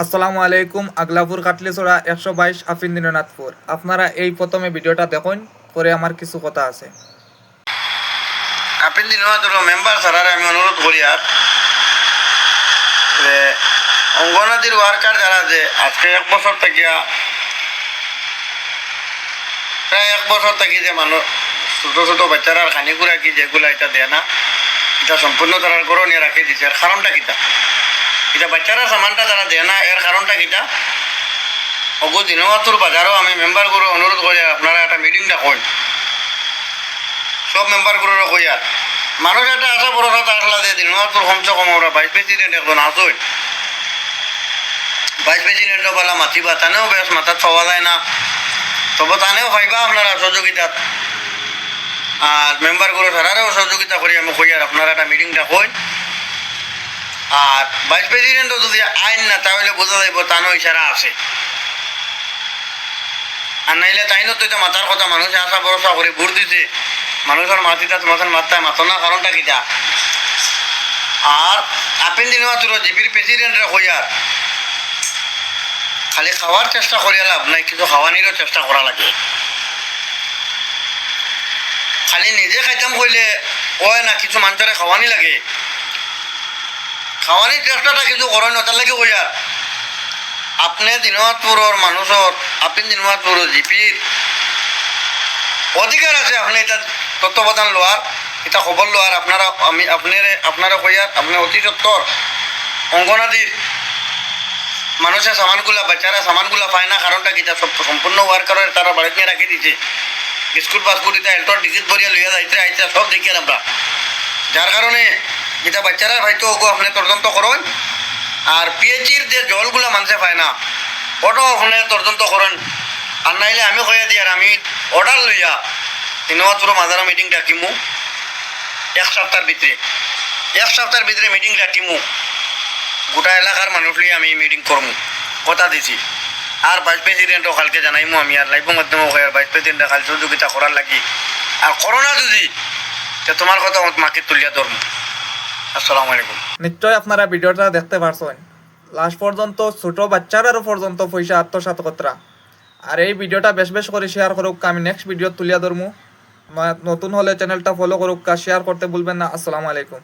আসসালামু আলাইকুম। আগলাপুর কাটলিছড়া 122 আফিন্দিনাথপুর। আপনারা এই প্রথমে ভিডিওটা দেখুন, পরে আমার কিছু কথা আছে। আফিন্দিনাথপুর মেম্বার স্যারের আমি অনুরোধ করি আর যে অঙ্গনাদির ওয়ার্কার যারা যে আজকে 1 বছর থেকে প্রায় 1 বছর থেকে যে মানুষ ছোটো ছোটো বাচ্চারা খানিগুড়া কি যেগুলা এটা দেয় না, এটা সম্পূর্ণ তারা গড় নিয়ে রাখি দিছে। এর কারণটা কিটা? এটা বাচ্চারা সামানটা তারা দেয় না, এর কারণটা কিটা? অগু দিনমাতুর বাজারও আমি মেম্বারগুলো অনুরোধ করি আপনারা একটা মিটিং ডাকুন, সব মেম্বারগুলোরও কই আর মানুষ একটা আশা ভরসা আসলা যে দিনমাতুর কমসে কম আমরা ভাইস প্রেসিডেন্ট একজন আসুন, ভাইস প্রেসিডেন্টও বলা মাতিবা, তানেও বেশ মাথা পাওয়া যায় না, তবে তানেও পাইবা আপনারা সহযোগিতা। আর মেম্বারগুলো তারারও সহযোগিতা করি আমি কই আর আপনারা একটা মিটিং ডাকুন। আর ভাইস প্রেসিডেন্টও যদি আইন না তাহলে বোঝা যাইব তানও ইশারা আছে, আর নাইলে তাইনও তো এটা মাথার কথা মানুষে আশা ভরসা করে ভোট দিতে, মানুষের মাতিটা তোমাদের মাথায় মাথো না, কারণটা কিটা? আর আপিন দিন মাত্র জিপির প্রেসিডেন্টরা কইয়ার খালি খাওয়ার চেষ্টা করিয়া লাভ নাই, কিন্তু খাওয়ানিরও চেষ্টা করা লাগে। খালি নিজে খাইতাম কইলে ওই না, কিছু মানুষের খাওয়ানি লাগে, খাওয়ানির চেষ্টাটা কিছু করেন না। তার লাগে কইয়ার আপনি দিনমাতপুরের মানুষের আপনি দিনমাতপুর জিপির অধিকার আছে, আপনি এটা তত্ত্বাবধান লোয়ার, এটা খবর লোয়ার। আপনারা কইয়ার আপনি অতি সত্তর অঙ্গনাদির মানুষের সামানগুলা বাচ্চারা সামানগুলা পায় না, কারণটা কিটা? সব সম্পূর্ণ ওয়ার্কারের তারা বাড়িতে রাখি দিচ্ছে। স্কুল পাসপোর্ট এলটর ডিজিট ভরিয়া লইয়া যাইতে আইতে সব দেখি আমরা, যার কারণে এটা বাচ্চারা হয়তো ওগো আপনি তদন্ত করুন। আর পিএইচির যে জলগুলা মানুষে পায় না, ওটাও ওখানে তদন্ত করেন। আর নাইলে আমি কইয়া দিই আর আমি অর্ডার লইয়া দিনমাত্র মাদারা মিটিং ডাকিমু 1 সপ্তাহের ভিতরে মিটিং ডাকিমু, গোটা এলাকার মানুষ লিয়ে আমি মিটিং করবো, কথা দিছি। আর ভাইস প্রেসিডেন্টও কালকে জানাইমু আমি, আর লাইভের মাধ্যমে ভাইস প্রেসিডেন্ট কাল সহযোগিতা করার লাগি। আর করোনা যদি তোমার কথা মাকে তুলিয়া ধরবো। আসসালামু আলাইকুম। নিশ্চয় আপনারা ভিডিওটা দেখতে পারছেন, লাস্ট পর্যন্ত ছোট বাচ্চারাও পর্যন্ত পয়সা আত্মসাৎ করা। আর এই ভিডিওটা বেশ করে শেয়ার করুক, আমি নেক্সট ভিডিও তুলিয়া ধরবো। নতুন হলে চ্যানেলটা ফলো করুক, শেয়ার করতে ভুলবেন না। আসসালামু আলাইকুম।